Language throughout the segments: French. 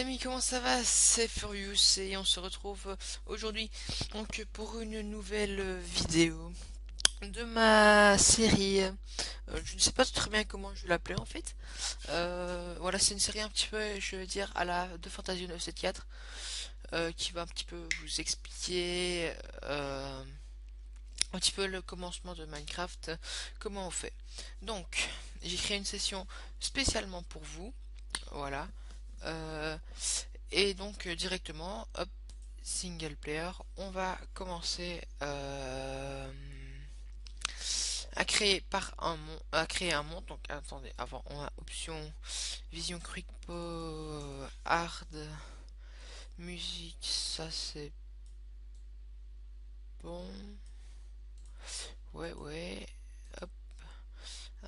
amis, comment ça va? C'est Furious et on se retrouve aujourd'hui donc pour une nouvelle vidéo de ma série. Je ne sais pas très bien comment je vais l'appeler en fait. Voilà, c'est une série un petit peu, je veux dire, à la de Fantasy 974 qui va un petit peu vous expliquer un petit peu le commencement de Minecraft, comment on fait. Donc, j'ai créé une session spécialement pour vous. Voilà. Euh, Et donc directement, hop, single player, on va commencer à créer un monde. Donc attendez, avant on a option vision quick hard musique, ça c'est bon. Ouais ouais. Hop.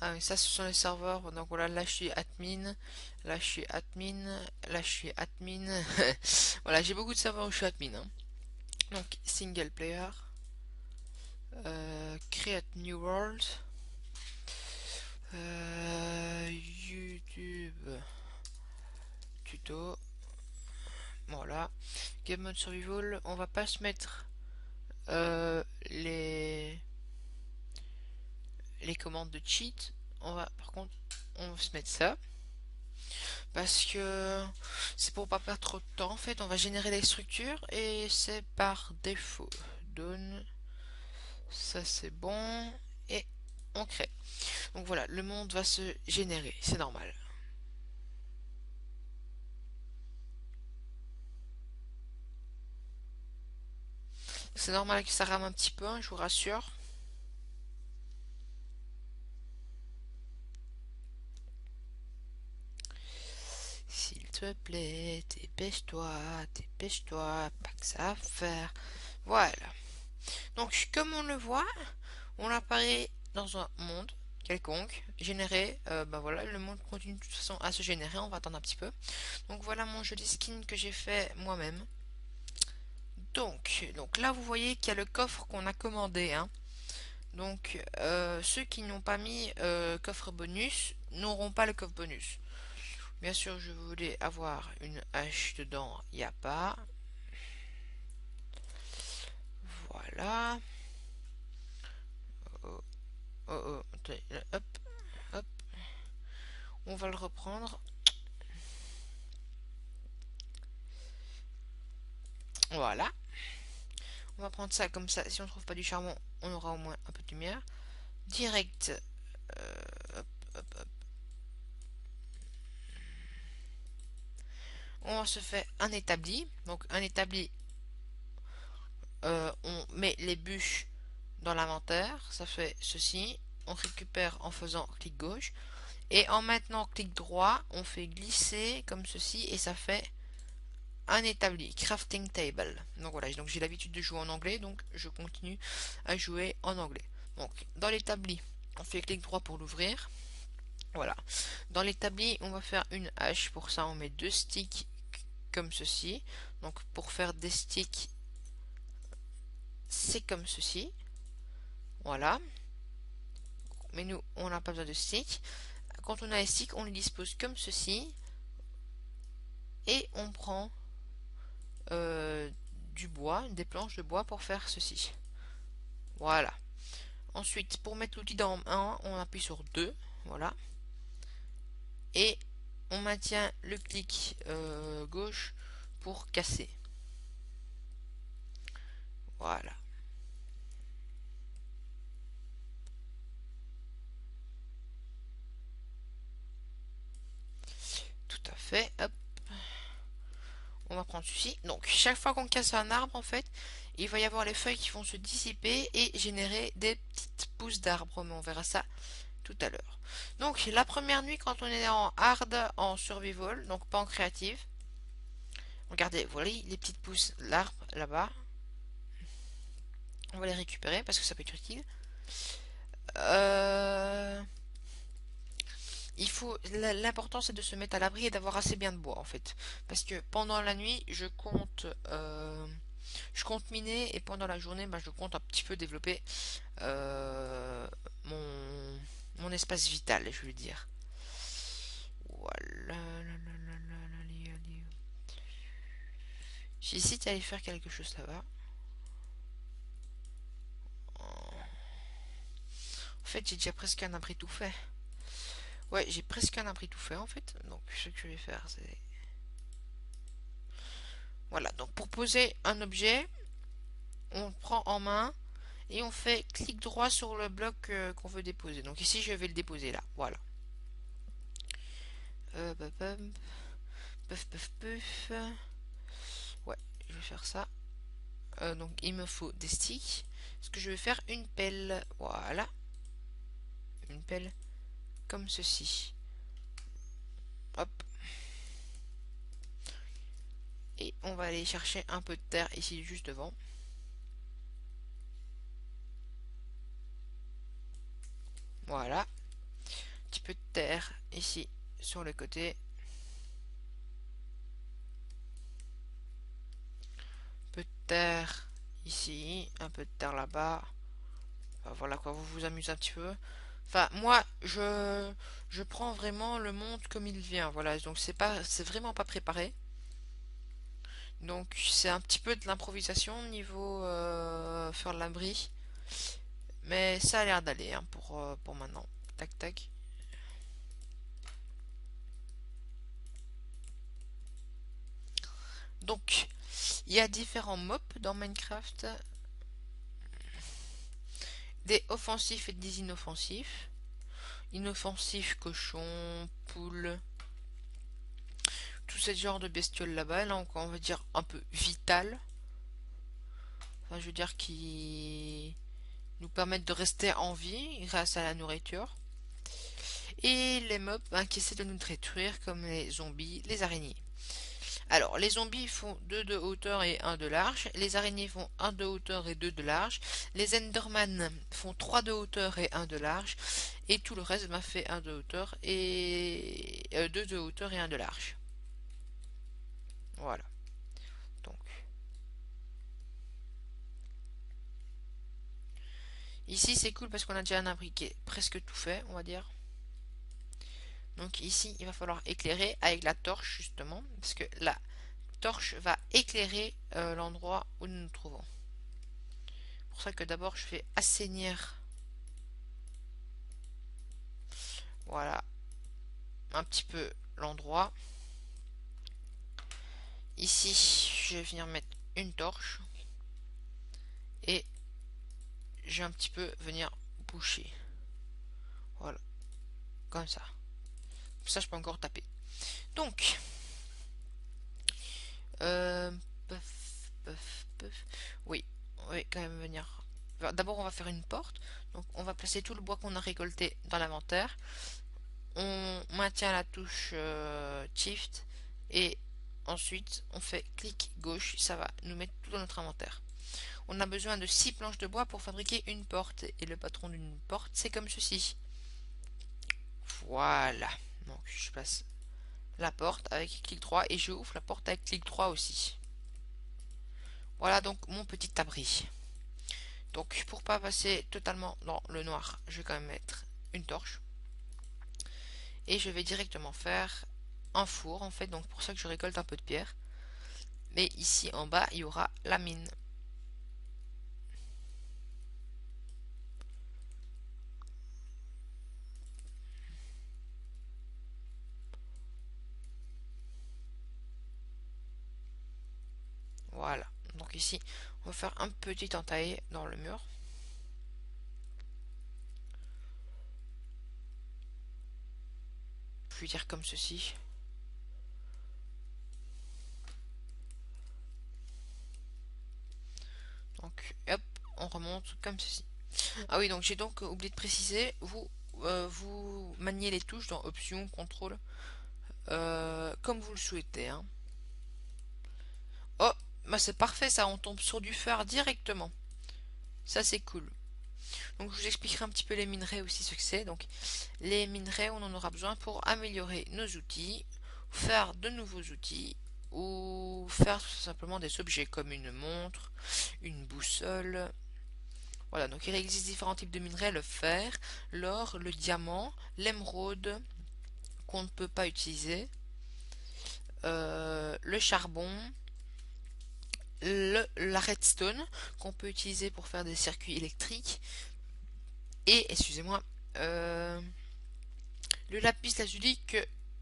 Ah mais ça ce sont les serveurs. Donc voilà, là je suis admin, là je suis admin, là je suis admin. Voilà, j'ai beaucoup de serveurs où je suis admin, hein. Donc single player. Create New World, YouTube, tuto, voilà. Game Mode Survival, on va pas se mettre euh, les, les commandes de cheat, par contre, on va se mettre ça, parce que c'est pour pas perdre trop de temps, en fait, on va générer les structures, et c'est par défaut. Donne, ça c'est bon, et on crée. Donc voilà, le monde va se générer, c'est normal. C'est normal que ça rame un petit peu, hein, je vous rassure. S'il te plaît, dépêche-toi, pas que ça à faire. Voilà. Donc, comme on le voit, on apparaît dans un monde quelconque, généré. Ben voilà, le monde continue de toute façon à se générer. On va attendre un petit peu. Donc voilà mon joli skin que j'ai fait moi-même. Donc là, vous voyez qu'il y a le coffre qu'on a commandé, hein. Donc, ceux qui n'ont pas mis coffre bonus n'auront pas le coffre bonus. Bien sûr, je voulais avoir une hache dedans, il n'y a pas. Voilà. Oh, oh, oh. Hop, hop. On va le reprendre. Voilà. On va prendre ça comme ça. Si on ne trouve pas du charbon, on aura au moins un peu de lumière. Direct. Hop, hop, hop. On se fait un établi. Donc un établi, on met les bûches dans l'inventaire. Ça fait ceci. On récupère en faisant clic gauche. Et en maintenant clic droit, on fait glisser comme ceci et ça fait un établi, crafting table. Donc voilà, donc j'ai l'habitude de jouer en anglais, donc je continue à jouer en anglais. Donc dans l'établi, on fait clic droit pour l'ouvrir. Voilà. Dans l'établi, on va faire une hache. Pour ça, on met deux sticks comme ceci. Donc pour faire des sticks, c'est comme ceci. Voilà. Mais nous, on n'a pas besoin de sticks. Quand on a les sticks, on les dispose comme ceci. Et on prend euh, du bois, des planches de bois pour faire ceci. Voilà. Ensuite, pour mettre l'outil dans 1, on appuie sur 2. Voilà. Et on maintient le clic gauche pour casser. Voilà. Tout à fait. Hop. On va prendre ceci. Donc, chaque fois qu'on casse un arbre, en fait, il va y avoir les feuilles qui vont se dissiper et générer des petites pousses d'arbres. Mais on verra ça tout à l'heure. Donc, la première nuit, quand on est en hard, en survival, donc pas en créative, regardez, voilà les petites pousses, l'arbre là-bas. On va les récupérer parce que ça peut être utile. Euh, L'important c'est de se mettre à l'abri et d'avoir assez bien de bois en fait. Parce que pendant la nuit, je compte miner et pendant la journée, je compte un petit peu développer euh, mon, mon espace vital, je veux dire. Voilà. J'hésite à aller faire quelque chose là-bas. En fait, j'ai déjà presque un abri tout fait. Ouais, j'ai presque un abri tout fait en fait. Donc, ce que je vais faire, c'est... Voilà, donc pour poser un objet, on le prend en main et on fait clic droit sur le bloc qu'on veut déposer. Donc ici, je vais le déposer là. Voilà. Bah, bah, puff, puff, puff. Ouais, je vais faire ça. Donc il me faut des sticks. Ce que je vais faire, une pelle. Voilà. Une pelle comme ceci. Hop. Et on va aller chercher un peu de terre ici juste devant. Voilà. Un petit peu de terre ici sur le côté. Un peu de terre ici. Un peu de terre là-bas. Enfin, voilà quoi, vous vous amusez un petit peu. Enfin, moi, je prends vraiment le monde comme il vient. Voilà, donc c'est vraiment pas préparé. Donc c'est un petit peu de l'improvisation niveau faire l'abri. Mais ça a l'air d'aller hein, pour maintenant. Tac tac. Donc, il y a différents mobs dans Minecraft. Des offensifs et des inoffensifs. Inoffensifs, cochons, poules, tout ce genre de bestioles là-bas. Là, on va dire un peu vital. Enfin, je veux dire qui nous permettent de rester en vie grâce à la nourriture. Et les mobs qui essaient de nous détruire comme les zombies, les araignées. Alors, les zombies font 2 de hauteur et 1 de large. Les araignées font 1 de hauteur et 2 de large. Les Enderman font 3 de hauteur et 1 de large. Et tout le reste m'a fait 1 de hauteur et 2 de hauteur et 1 de large. Voilà. Donc, ici c'est cool parce qu'on a déjà un abri qui est presque tout fait, on va dire. Donc ici, il va falloir éclairer avec la torche justement, parce que la torche va éclairer l'endroit où nous nous trouvons. C'est pour ça que d'abord je vais assainir, voilà, un petit peu l'endroit. Ici, je vais venir mettre une torche et je vais un petit peu venir boucher. Voilà, comme ça. Comme ça, je peux encore taper. Donc, euh, puff, puff, puff. Oui, oui, quand même venir. D'abord, on va faire une porte. Donc, on va placer tout le bois qu'on a récolté dans l'inventaire. On maintient la touche Shift et ensuite on fait clic gauche. Ça va nous mettre tout dans notre inventaire. On a besoin de 6 planches de bois pour fabriquer une porte. Et le patron d'une porte, c'est comme ceci. Voilà. Donc, je place la porte avec clic droit et je ouvre la porte avec clic droit aussi. Voilà donc mon petit abri. Donc pour pas passer totalement dans le noir, je vais quand même mettre une torche. Et je vais directement faire un four en fait, donc pour ça que je récolte un peu de pierre. Mais ici en bas, il y aura la mine. Voilà. Donc ici, on va faire un petit entaillé dans le mur. Je vais dire comme ceci. Donc hop, on remonte comme ceci. Ah oui, donc j'ai donc oublié de préciser, vous maniez les touches dans options, contrôle, comme vous le souhaitez. Hein. Oh, bah c'est parfait ça, on tombe sur du fer directement. Ça c'est cool. Donc je vous expliquerai un petit peu les minerais aussi ce que c'est. Donc les minerais, on en aura besoin pour améliorer nos outils, faire de nouveaux outils ou faire tout simplement des objets comme une montre, une boussole. Voilà, donc il existe différents types de minerais, le fer, l'or, le diamant, l'émeraude qu'on ne peut pas utiliser, le charbon, la redstone qu'on peut utiliser pour faire des circuits électriques. Et, excusez-moi, euh, le lapis lazuli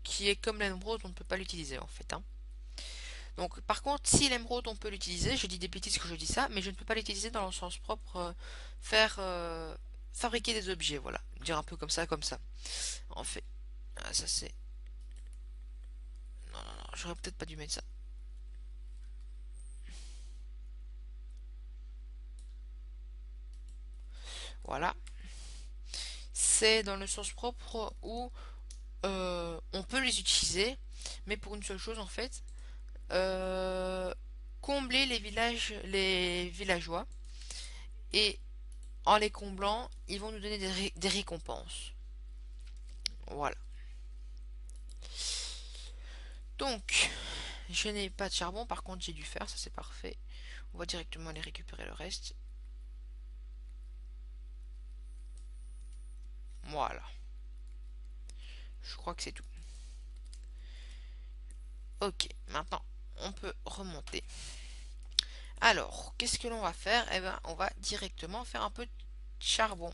qui est comme l'émeraude, on ne peut pas l'utiliser en fait, hein. Donc, par contre, si l'émeraude, on peut l'utiliser, je dis des bêtises que je dis ça, mais je ne peux pas l'utiliser dans le sens propre, faire fabriquer des objets, voilà. Dire un peu comme ça. En fait, ah, ça c'est... Non, non, non, j'aurais peut-être pas dû mettre ça. Voilà. C'est dans le sens propre où on peut les utiliser, mais pour une seule chose en fait, euh, combler les villageois, et en les comblant, ils vont nous donner des récompenses. Voilà. Donc, je n'ai pas de charbon, par contre j'ai du fer, ça c'est parfait. On va directement aller récupérer le reste. Voilà. Je crois que c'est tout. Ok, maintenant on peut remonter. Alors, qu'est-ce que l'on va faire? Eh ben, on va directement faire un peu de charbon.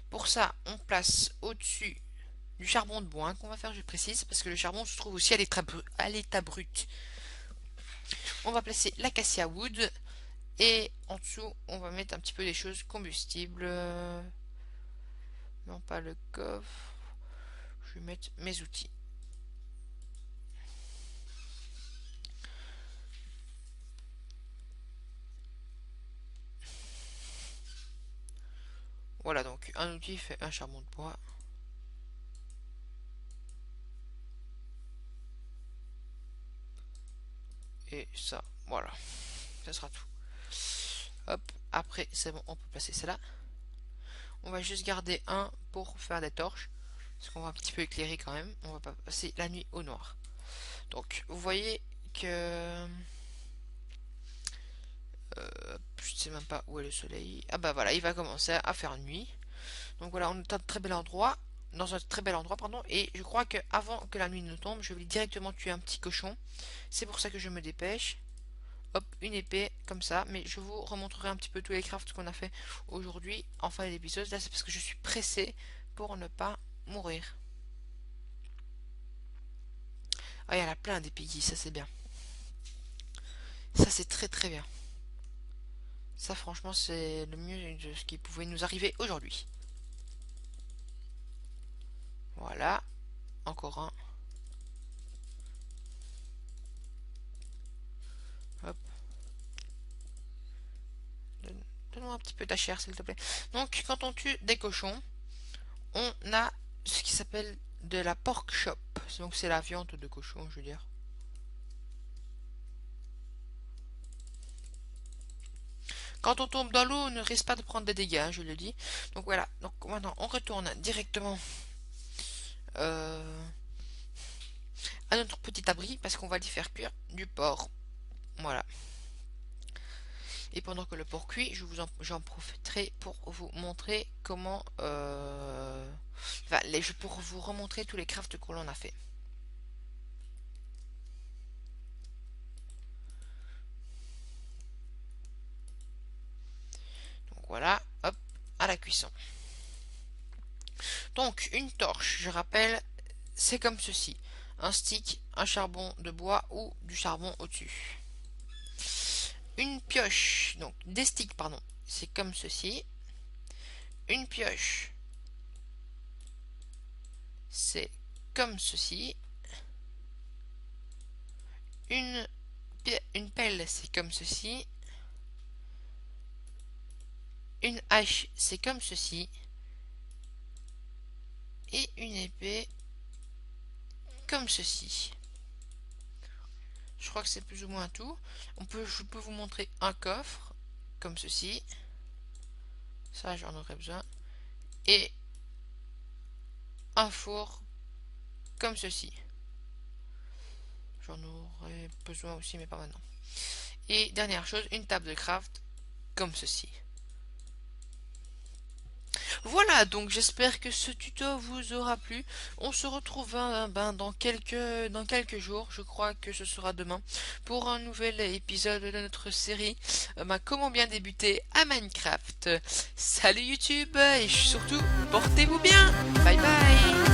Pour ça, on place au-dessus du charbon de bois, hein, qu'on va faire, je précise, parce que le charbon se trouve aussi à l'état brut. On va placer l'acacia wood, et en dessous, on va mettre un petit peu des choses combustibles. Non, pas le coffre. Je vais mettre mes outils. Voilà, donc un outil fait un charbon de bois. Et ça, voilà. Ça sera tout. Hop, après, c'est bon, on peut placer cela. On va juste garder un pour faire des torches. Parce qu'on va un petit peu éclairer quand même. On va pas passer la nuit au noir. Donc, vous voyez que... je sais même pas où est le soleil. Ah bah voilà, il va commencer à faire nuit. Donc voilà, on est à un très bel endroit. Dans un très bel endroit, pardon. Et je crois que avant que la nuit ne tombe, je vais directement tuer un petit cochon. C'est pour ça que je me dépêche. Hop, une épée, comme ça. Mais je vous remontrerai un petit peu tous les crafts qu'on a fait aujourd'hui, en fin d'épisode. Là, c'est parce que je suis pressé pour ne pas mourir. Ah, il y en a plein des piggy, ça c'est bien. Ça c'est très très bien. Ça franchement c'est le mieux de ce qui pouvait nous arriver aujourd'hui. Voilà, encore un. Hop, donne-moi un petit peu ta chair s'il te plaît. Donc quand on tue des cochons, on a ce qui s'appelle de la pork chop. Donc c'est la viande de cochon, je veux dire. Quand on tombe dans l'eau, on ne risque pas de prendre des dégâts, hein, je le dis. Donc voilà, donc maintenant on retourne directement euh, à notre petit abri parce qu'on va y faire cuire du porc. Voilà. Et pendant que le porc cuit, j'en profiterai pour vous montrer comment... pour vous remontrer tous les crafts que l'on a fait. Donc voilà, hop, à la cuisson. Donc une torche, je rappelle, c'est comme ceci. Un stick, un charbon de bois ou du charbon au-dessus. Une pioche, donc des sticks, pardon, c'est comme ceci. Une pioche, c'est comme ceci. Une, une pelle, c'est comme ceci. Une hache, c'est comme ceci. Et une épée, comme ceci. Je crois que c'est plus ou moins tout. Je peux vous montrer un coffre, comme ceci. Ça, j'en aurais besoin. Et un four, comme ceci. J'en aurais besoin aussi, mais pas maintenant. Et dernière chose, une table de craft, comme ceci. Voilà, donc j'espère que ce tuto vous aura plu. On se retrouve dans quelques jours, je crois que ce sera demain, pour un nouvel épisode de notre série Comment bien débuter à Minecraft. Salut YouTube et surtout, portez-vous bien. Bye bye.